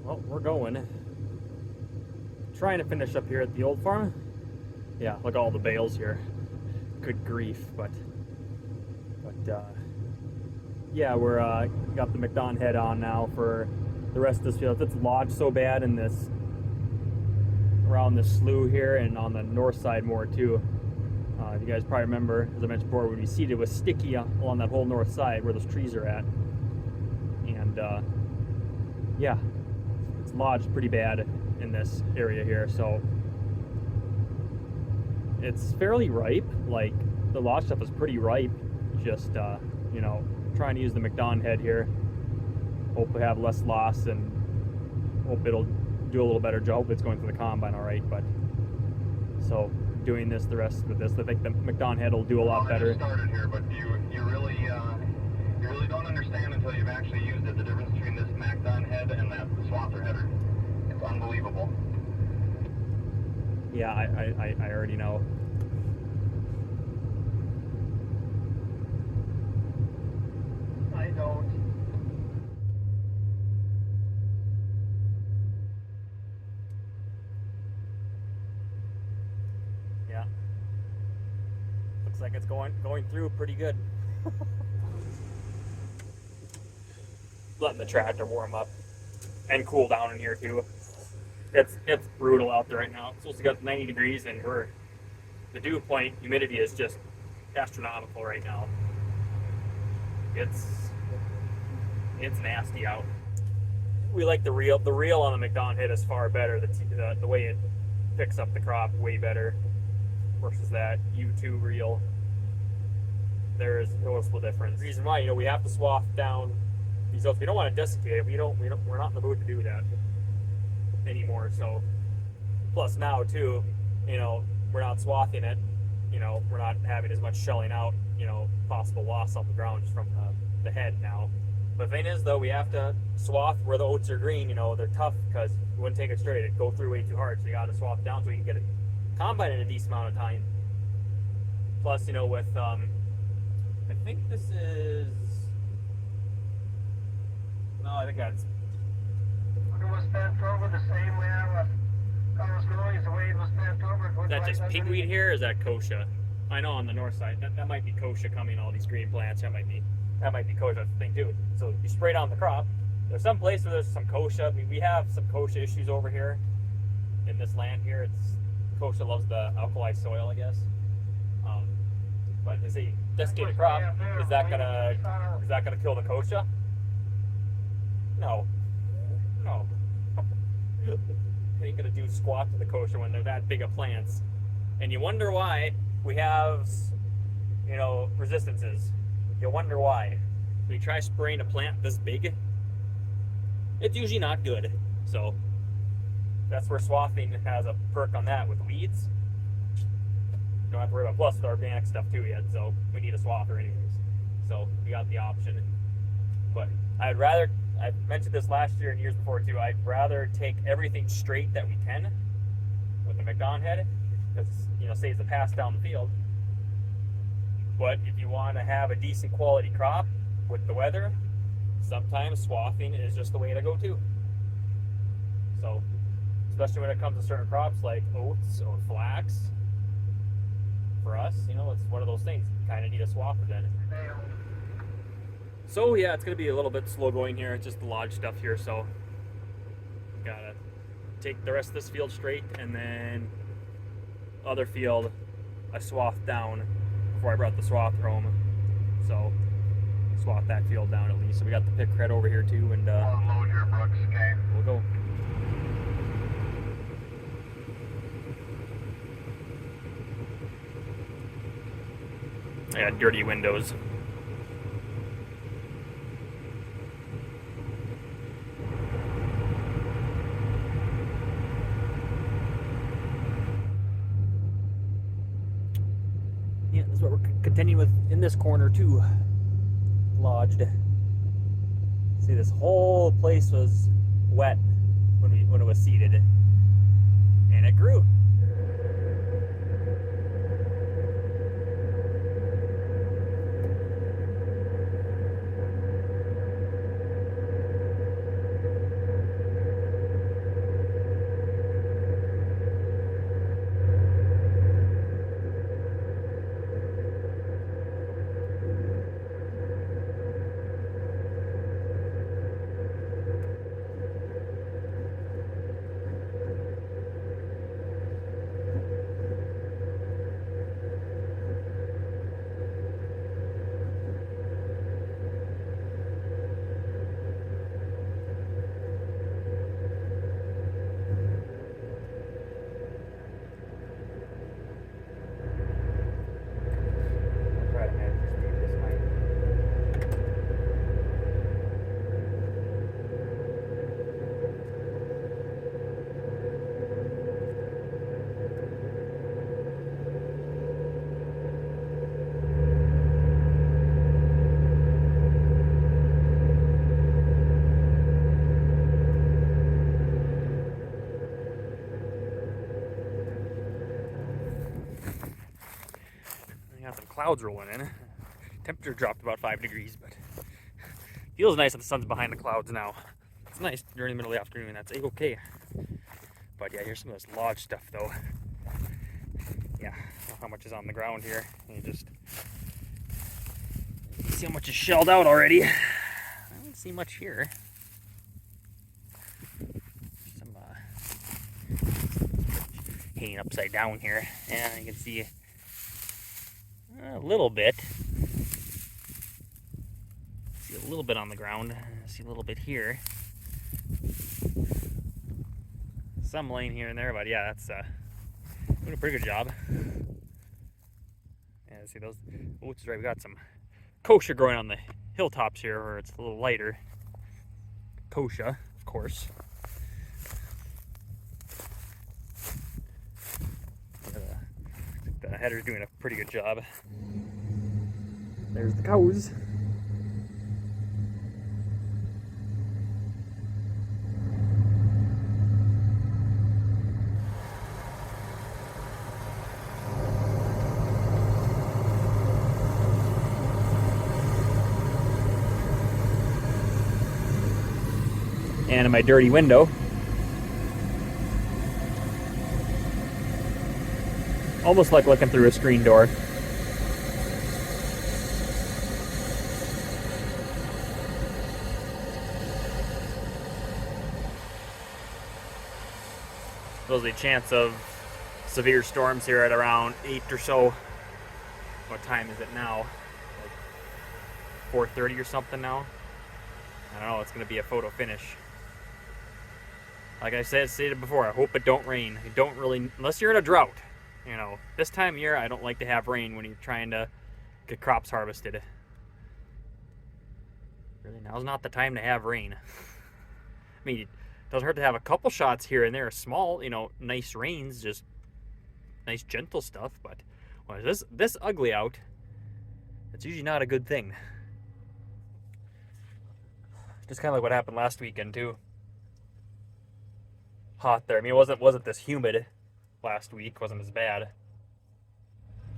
Well, we're going. Trying to finish up here at the old farm. Yeah, look at all the bales here. Good grief, but yeah, we're got the MacDon head on now for the rest of this field. It's lodged so bad in this around this slough here and on the north side more too. You guys probably remember, as I mentioned before, when we seeded, it was sticky along that whole north side where those trees are at, and yeah, it's lodged pretty bad in this area here. So it's fairly ripe. Like the lodge stuff is pretty ripe. Just you know, trying to use the MacDon head here. Hope we have less loss and hope it'll do a little better job. It's going through the combine all right, but so doing this the rest of this, I think the MacDon head will do a lot better. Started here, but you really don't understand until you've actually used it, the difference between this MacDon head and that swather header. It's unbelievable. Yeah, I already know. I don't. Yeah. Looks like it's going through pretty good. Letting the tractor warm up and cool down in here too. It's brutal out there right now. It's supposed to get 90 degrees and the dew point humidity is just astronomical right now. It's nasty out. We like the reel. The reel on the MacDon head is far better. The way it picks up the crop way better versus that U2 reel. There is noticeable difference. The reason why, we have to swath down these oats. We don't want to desiccate. We're not in the mood to do that anymore. So plus now too, we're not swathing it. We're not having as much shelling out. Possible loss on the ground just from the head now. But the thing is, though, we have to swath where the oats are green. They're tough because we wouldn't take it straight. It'd go through way too hard. So you got to swath down so we can get it combine in a decent amount of time. Plus, with I think this is I think that's. It was bent over the same way I was going, the way it was bent over. Is that just pigweed here, or is that kochia? I know on the north side that might be kochia coming. All these green plants. That might be kochia thing too. So you spray down the crop. There's some places where there's some kochia. I mean, we have some kochia issues over here in this land here. Kochia loves the alkali soil, I guess. But is a desiccated crop, is that gonna kill the kochia? No. You ain't gonna do squat to the kochia when they're that big of plants. And you wonder why we have, resistances. You wonder why. When you try spraying a plant this big, it's usually not good. So that's where swathing has a perk on that with weeds. You don't have to worry about plus with organic stuff too yet, so we need a swather anyways. So we got the option. But I've mentioned this last year and years before too, I'd rather take everything straight that we can with the MacDon head, because saves the pass down the field. But if you want to have a decent quality crop with the weather, sometimes swathing is just the way to go too. So especially when it comes to certain crops like oats or flax, for us, it's one of those things. You kind of need a swather then. So yeah, it's gonna be a little bit slow going here. It's just the lodge stuff here, so gotta take the rest of this field straight, and then other field I swathed down before I brought the swather home. So swath that field down at least. So we got the pick right over here too, and load here, Brooks. Okay. We'll go. Yeah, dirty windows. Yeah, that's what we're continuing with in this corner too. Lodged. See, this whole place was wet when it was seeded, and it grew. clouds rolling in. Temperature dropped about 5 degrees, but feels nice that the sun's behind the clouds now. It's nice during the middle of the afternoon. That's okay. But yeah, here's some of this lodge stuff though. Yeah, how much is on the ground here. You just see how much is shelled out already. I don't see much here. Some hanging upside down here. Yeah, you can see a little bit. See a little bit on the ground. See a little bit here. Some laying here and there, but yeah, that's doing a pretty good job. Yeah, see those oats is right. We got some kochia growing on the hilltops here, where it's a little lighter. Kochia, of course. The header's doing a pretty good job. There's the cows. And in my dirty window, almost like looking through a screen door. Supposedly a chance of severe storms here at around 8 or so. What time is it now? Like 4:30 or something now? I don't know, it's going to be a photo finish. Like I stated before, I hope it don't rain. It don't really, unless you're in a drought. You know, this time of year, I don't like to have rain when you're trying to get crops harvested. Really, now's not the time to have rain. I mean, it doesn't hurt to have a couple shots here and there, small, you know, nice rains, just nice gentle stuff. But when it's this ugly out, it's usually not a good thing. Just kind of like what happened last weekend too. Hot there. I mean, it wasn't this humid last week. Wasn't as bad.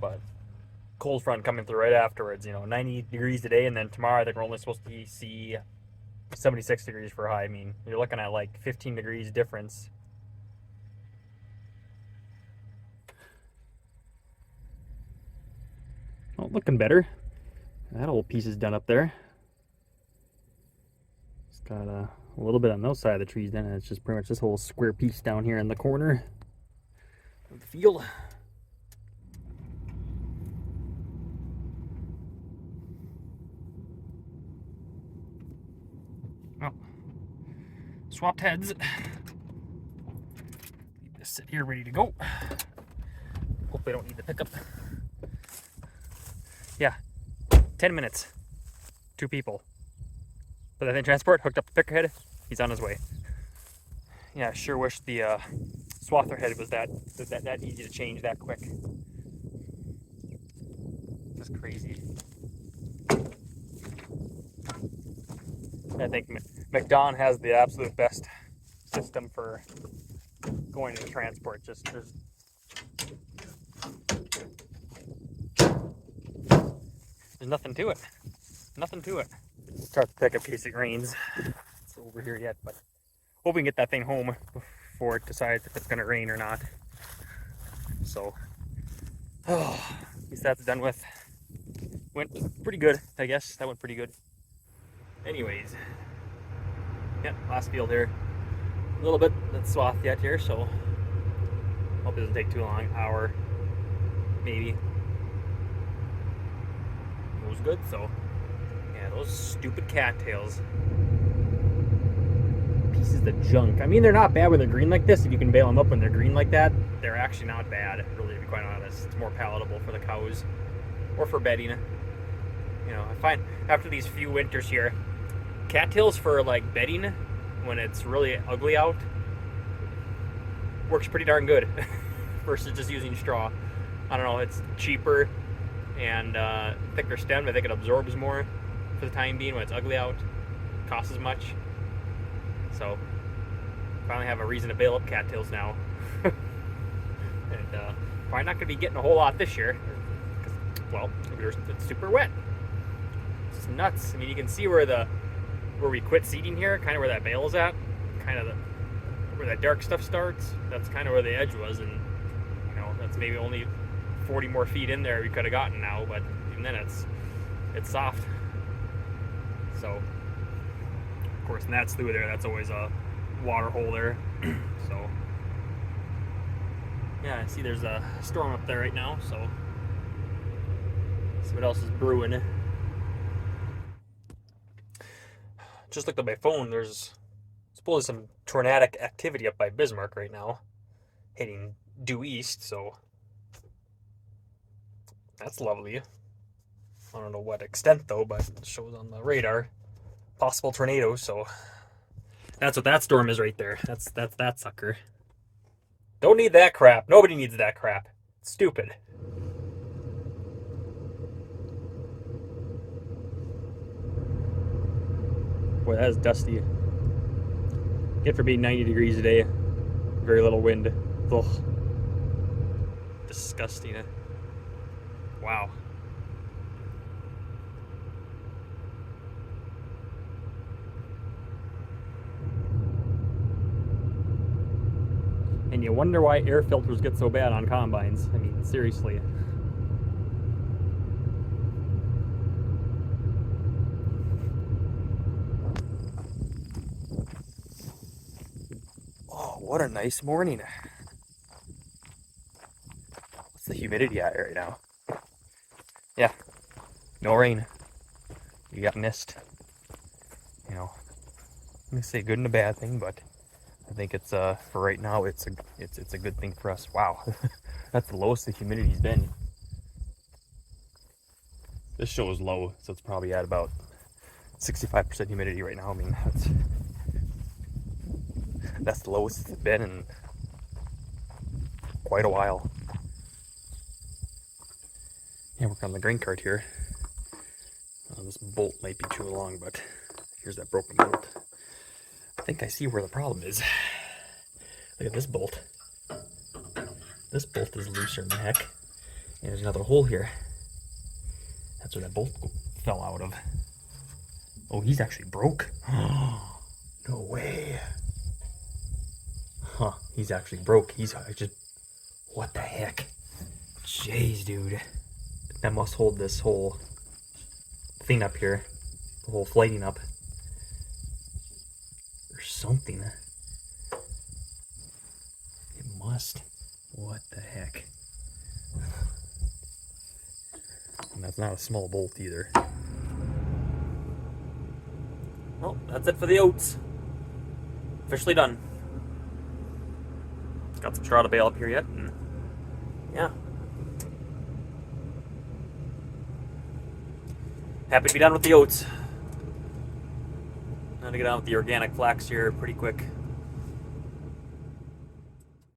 But cold front coming through right afterwards. You know, 90 degrees today, and then tomorrow I think we're only supposed to see 76 degrees for high. I mean, you're looking at like 15 degrees difference. Oh, looking better. That old piece is done up there. It's got a little bit on those side of the trees then, and it's just pretty much this whole square piece down here in the corner of the field. Oh, swapped heads. Leave this sit here ready to go. Hope I don't need the pickup. Yeah, 10 minutes. 2 people. But that thing transport, hooked up the picker head, he's on his way. Yeah, sure wish the swather head was that easy to change that quick. Just crazy. I think MacDon has the absolute best system for going to transport. Just there's nothing to it. Nothing to it. Start the pickup in case it rains. It's over here yet, but hope we can get that thing home before it decides if it's going to rain or not. So, at least that's done with. Went pretty good, I guess. That went pretty good. Anyways, yeah, last field here. A little bit that's swath yet here, so hope it doesn't take too long. Hour, maybe. It was good, so. Yeah, those stupid cattails. Pieces of junk. I mean, they're not bad when they're green like this. If you can bale them up when they're green like that, they're actually not bad, really, to be quite honest. It's more palatable for the cows or for bedding. You know, I find after these few winters here, cattails for like bedding when it's really ugly out works pretty darn good versus just using straw. I don't know, it's cheaper and thicker stem. I think it absorbs more for the time being when it's ugly out. Costs as much. So finally have a reason to bale up cattails now. And probably not going to be getting a whole lot this year because well, it's super wet. It's nuts. I mean, you can see where we quit seeding here, kind of where that bale is at, kind of where that dark stuff starts. That's kind of where the edge was, and you know, that's maybe only 40 more feet in there we could have gotten now, but even then it's soft. So of course, and that's through there. That's always a water hole there. So yeah, I see there's a storm up there right now, so see what else is brewing. Just looked at my phone, there's supposedly some tornadic activity up by Bismarck right now, heading due east, so that's lovely. I don't know what extent though, but it shows on the radar possible tornadoes, so that's what that storm is right there. That's that sucker. Don't need that crap. Nobody needs that crap. It's stupid. Boy, that is dusty. Good for being 90 degrees today. Very little wind. Ugh. Disgusting. Wow. And you wonder why air filters get so bad on combines. I mean, seriously. Oh, what a nice morning. What's the humidity at right now? Yeah, no rain. You got mist. You know, let me say good and a bad thing, but I think it's for right now it's a good thing for us. Wow, that's the lowest the humidity's been. This shows low, so it's probably at about 65% humidity right now. I mean, that's the lowest it's been in quite a while. Yeah, work on the grain cart here. This bolt might be too long, but here's that broken bolt. I think I see where the problem is. Look at this bolt. This bolt is looser than heck. And there's another hole here. That's where that bolt fell out of. Oh, he's actually broke. No way. Huh, he's actually broke. He's just... What the heck? Jeez, dude. That must hold this whole thing up here. The whole flighting up. Or something. It must. What the heck? And that's not a small bolt either. Well, that's it for the oats. Officially done. Got some straw to bale up here yet, and yeah. Happy to be done with the oats. Now to get on with the organic flax here pretty quick.